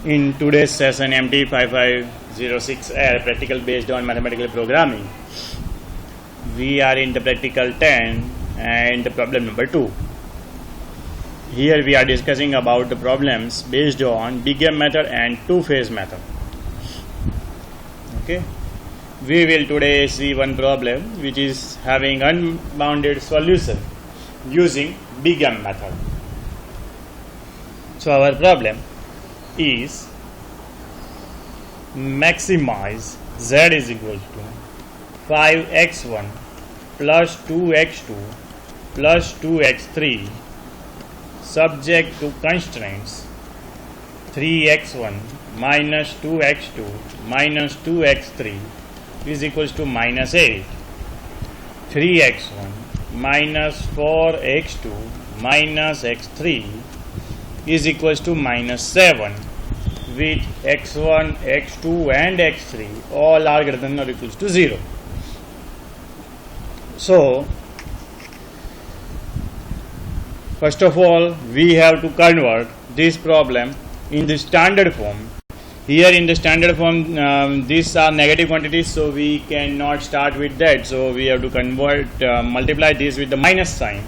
In today's session MT5506 practical based on mathematical programming, we are in the practical 10 and the problem number 2. Here we are discussing about the problems based on big M method and two-phase method. Okay, we will today see one problem which is having unbounded solution using big M method. So our problem is maximize z is equal to 5x1 plus 2x2 plus 2x3 subject to constraints 3x1 minus 2x2 minus 2x3 is equals to minus 8, 3x1 minus 4x2 minus x3 is equals to minus 7, with x1, x2 and x3 all are greater than or equals to 0. So first of all we have to convert this problem in the standard form. Here in the standard form these are negative quantities, so we cannot start with that, so we have to convert multiply this with the minus sign.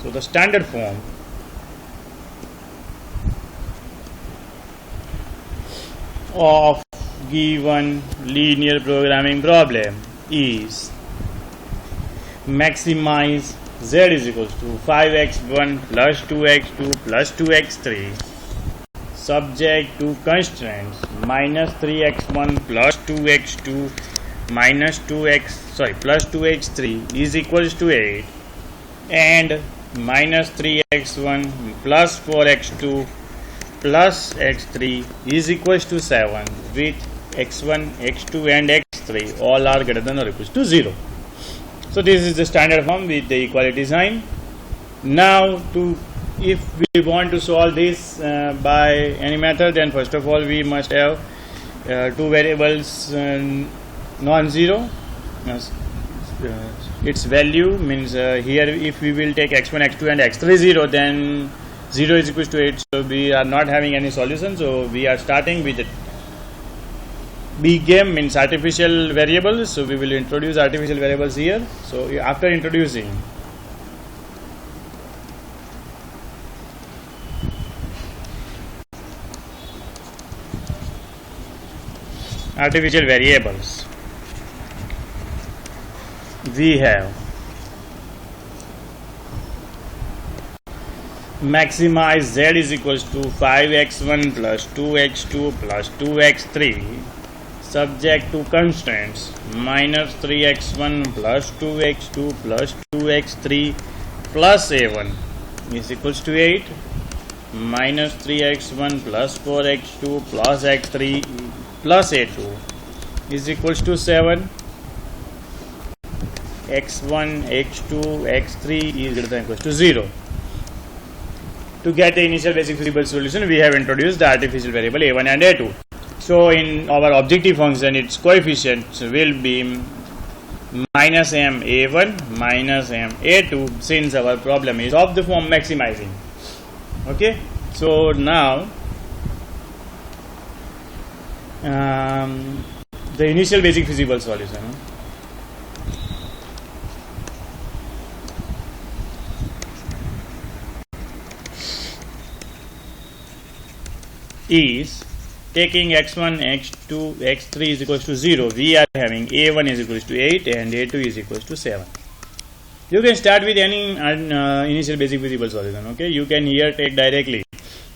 So the standard form of given linear programming problem is maximize z is equals to 5x1 plus 2x2 plus 2x3 subject to constraints minus 3x1 plus 2x2 minus plus 2x3 is equals to 8 and minus 3x1 plus 4x2 plus x3 is equals to 7, with x1, x2 and x3 all are greater than or equals to 0. So this is the standard form with the equality sign. Now if we want to solve this by any method, then first of all we must have two variables non-zero. Its value means here if we will take x1, x2 and x3 0, then 0 is equals to 8, so we are not having any solution. So we are starting with it. Big M means artificial variables, so we will introduce artificial variables here. So after introducing artificial variables, we have maximize z is equals to 5x1 plus 2x2 plus 2x3 subject to constraints minus 3x1 plus 2x2 plus 2x3 plus a1 is equals to 8, minus 3x1 plus 4x2 plus x3 plus a2 is equals to 7, x1, x2, x3 is greater than equals to 0. To get the initial basic feasible solution, we have introduced the artificial variable a1 and a2. So in our objective function, its coefficients will be minus m a1 minus m a2, since our problem is of the form maximizing. Okay, so now the initial basic feasible solution is taking x1, x2, x3 is equals to 0. We are having a1 is equals to 8 and a2 is equals to 7. You can start with any initial basic feasible solution. Okay, you can here take directly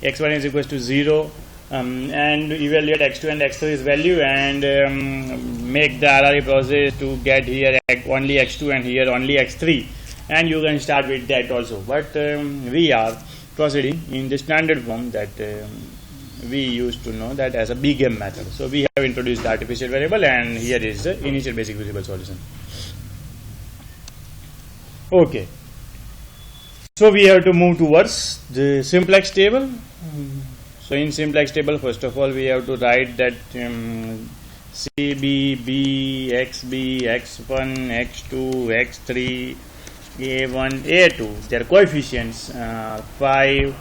x1 is equals to 0 and evaluate x2 and x3's value and make the RRE process to get here only x2 and here only x3, and you can start with that also. But we are proceeding in the standard form that we used to know that as a big M method. So we have introduced the artificial variable, and here is the initial basic feasible solution. Okay, so we have to move towards the simplex table. So in simplex table, first of all we have to write that CB, B, XB, X1, X2, X3, A1, A2, their coefficients 5,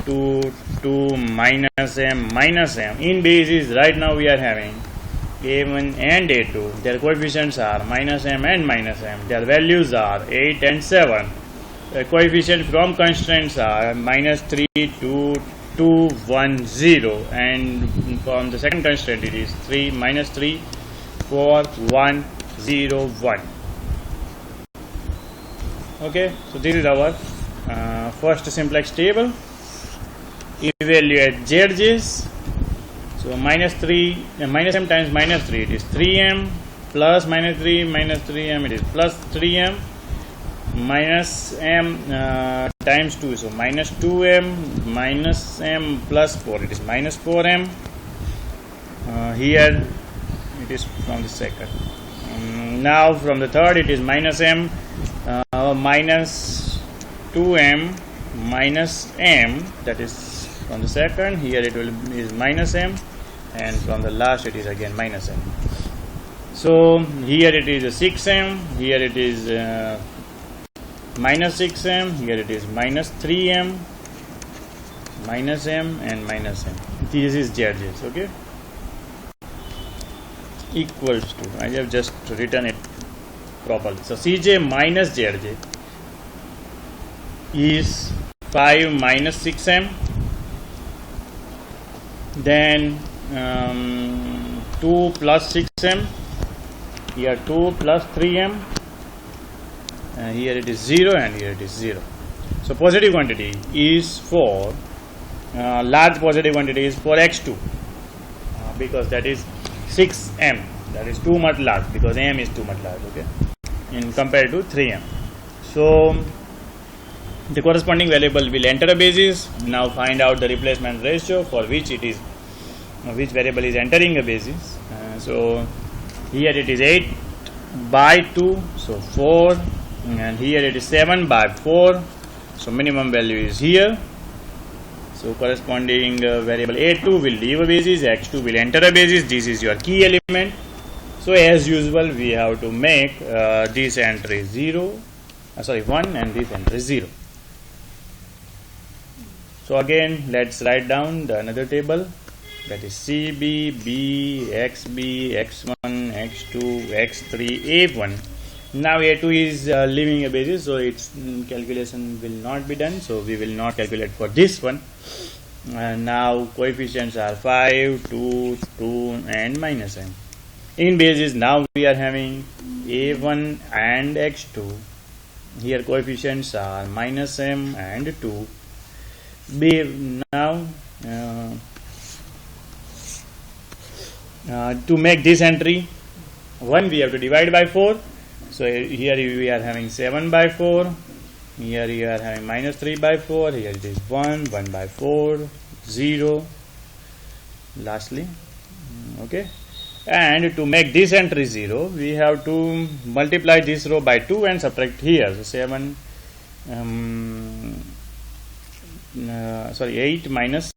2, 2, minus m, minus m. In bases, right now we are having a1 and a2. Their coefficients are minus m and minus m. Their values are 8 and 7. The coefficient from constraints are minus 3, 2, 2, 1, 0. And from the second constraint it is 3, minus 3, 4, 1, 0, 1. Okay, so this is our first simplex table. Evaluate ZJs. So minus 3, minus m times minus 3, it is 3m, plus minus 3, minus 3m, it is plus 3m, minus m times 2, so minus 2m, minus m plus 4, it is minus 4m. Here it is from the second. Now from the third it is minus m, minus 2m, minus m, that is from the second. Here it will is minus m, and from the last it is again minus m. So here it is a 6m, here it is minus 6m, here it is minus 3m, minus m, and minus m. This is ZJs. Okay, equals to, I have just written it properly. So Cj minus Zj is 5 minus 6m, then 2 plus 6m, here 2 plus 3m, here it is 0, and here it is 0. So positive quantity is for large positive quantity is for x2, because that is 6m, that is too much large, because m is too much large, okay, in compared to 3m. So the corresponding variable will enter a basis. Now find out the replacement ratio for which it is, which variable is entering a basis. So here it is 8 by 2, so 4, and here it is 7 by 4, so minimum value is here. So corresponding variable a2 will leave a basis, x2 will enter a basis. This is your key element. So as usual we have to make this entry 1, and this entry 0. So again let's write down the another table, that is CB, B, XB, X1, X2, X3, A1. Now A2 is leaving a basis, so its calculation will not be done, so we will not calculate for this one. Now coefficients are 5, 2, 2, and minus m. In basis now we are having A1 and X2. Here coefficients are minus m and 2. Now to make this entry 1, we have to divide by 4. So here we are having 7 by 4, here you are having minus 3 by 4, here it is 1, 1 by 4, 0, lastly, okay. And to make this entry 0, we have to multiply this row by 2 and subtract here. So 8 minus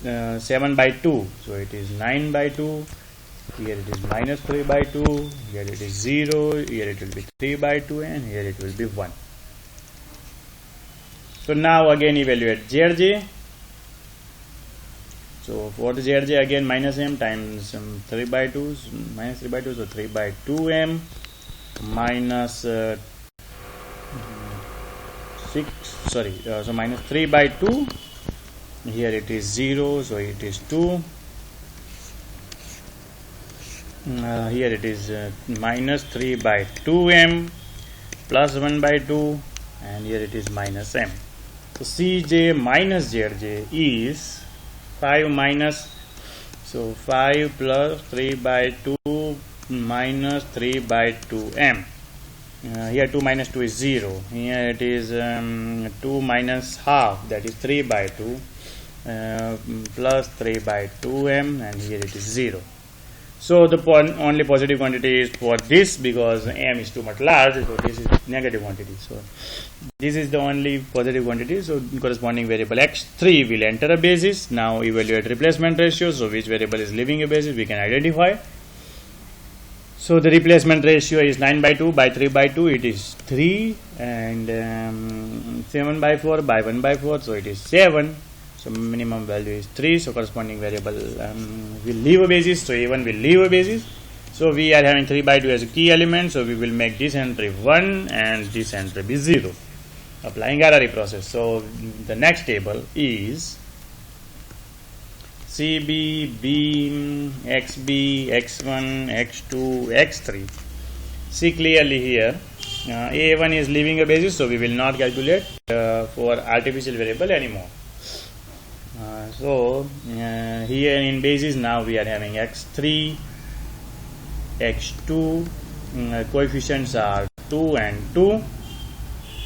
7 by 2, so it is 9 by 2. Here it is minus 3 by 2, here it is 0, here it will be 3 by 2, and here it will be 1. So now again evaluate Zj. So for the Zj again minus m times 3 by 2, minus 3 by 2, so 3 by 2m, minus 3 by 2, here it is 0, so it is 2. Here it is minus 3 by 2m plus 1 by 2, and here it is minus m. So Cj minus Zj is 5 minus, so 5 plus 3 by 2 minus 3 by 2m. Here 2 minus 2 is 0. Here it is 2 minus half, that is 3 by 2 plus 3 by 2m, and here it is 0. So the only positive quantity is for this, because m is too much large, so this is negative quantity. So this is the only positive quantity. So corresponding variable x3 will enter a basis. Now evaluate replacement ratio. So which variable is leaving a basis we can identify. So the replacement ratio is 9 by 2 by 3 by 2, it is 3, and 7 by 4 by 1 by 4, so it is 7. So minimum value is 3. So corresponding variable will leave a basis. So A1 will leave a basis. So we are having 3 by 2 as a key element. So we will make this entry 1 and this entry be 0. Applying RRE process. So the next table is CB, B, XB, X1, X2, X3. See clearly here, A1 is leaving a basis, so we will not calculate for artificial variable anymore. Here in basis now we are having X3, X2, coefficients are 2 and 2.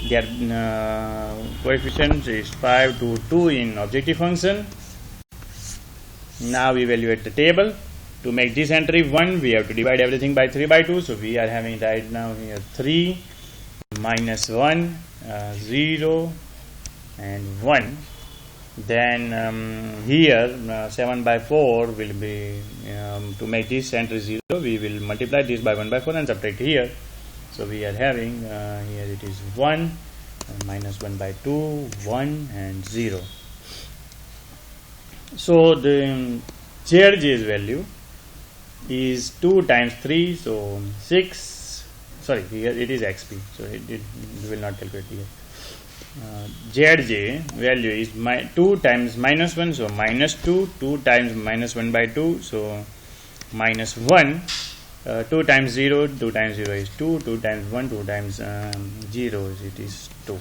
Their coefficient is 5 to 2 in objective function. Now we evaluate the table. To make this entry 1, we have to divide everything by 3 by 2. So we are having right now here 3, minus 1, 0 and 1. Then here 7 by 4 will be, to make this entry 0, we will multiply this by 1 by 4 and subtract here. So we are having here it is 1, minus 1 by 2, 1 and 0. So the ZJ's value is 2 times 3, so 6. Sorry, here it is XP, so it will not calculate here. ZJ value is 2 times minus 1, so minus 2. 2 times minus 1 by 2, so minus 1. 2 times 0, 2 times 0 is 2. 2 times 1, 2 times 0 it is 2.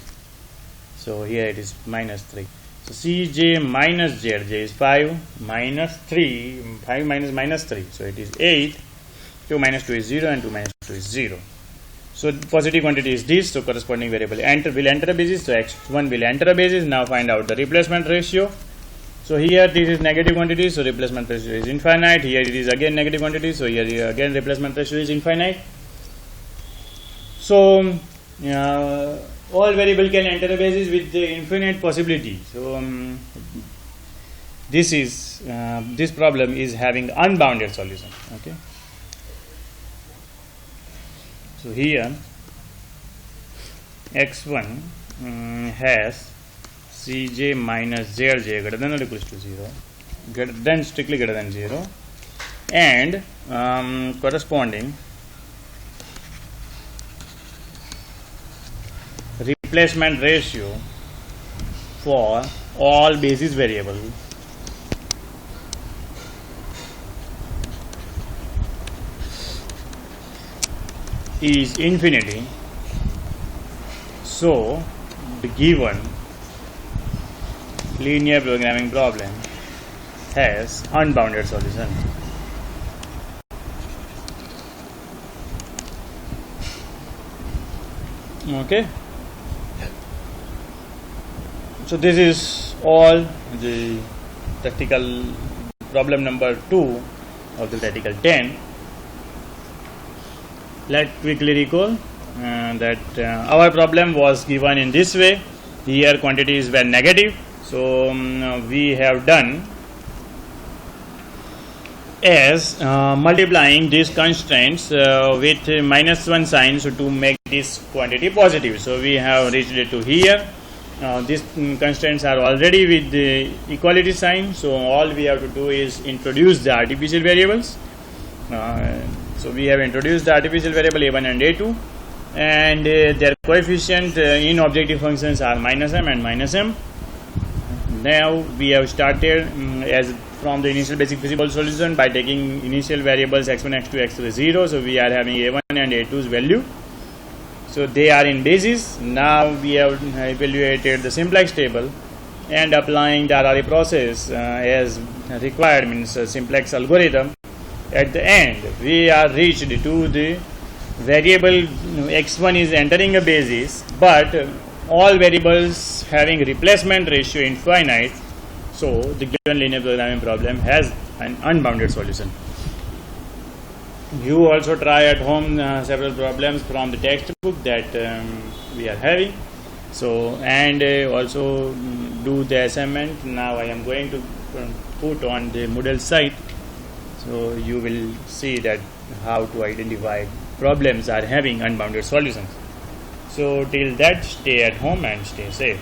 So here it is minus 3. So Cj minus Zj is 5 minus 3, 5 minus minus 3, so it is 8. 2 minus 2 is 0 and 2 minus 2 is 0. So positive quantity is this, so corresponding variable will enter a basis, so x1 will enter a basis. Now find out the replacement ratio. So here this is negative quantity, so replacement ratio is infinite. Here it is again negative quantity, so here again replacement ratio is infinite. So all variable can enter a basis with the infinite possibility. So this problem is having unbounded solution. Okay. So here x1 has Cj minus Zj greater than or equals to 0, strictly greater than 0, and corresponding replacement ratio for all basis variable is infinity. So the given linear programming problem has unbounded solution. Okay. So this is all the practical problem number 2 of the practical 10. Let's quickly recall that our problem was given in this way. Here quantities were negative, so we have done as multiplying these constraints with minus 1 sign, so to make this quantity positive. So we have reached it to here. These constraints are already with the equality sign, so all we have to do is introduce the artificial variables. So we have introduced the artificial variable a1 and a2, and their coefficient in objective functions are minus m and minus m. Now we have started as from the initial basic feasible solution by taking initial variables x1, x2, x3 0. So we are having a1 and a2's value. So they are in basis. Now we have evaluated the simplex table and applying the RRE process as required, means simplex algorithm. At the end we are reached to the variable x1 is entering a basis, but all variables having replacement ratio infinite. So the given linear programming problem has an unbounded solution. You also try at home several problems from the textbook that we are having. So and also do the assignment. Now I am going to put on the Moodle site, so you will see that how to identify problems are having unbounded solutions. So till that, stay at home and stay safe.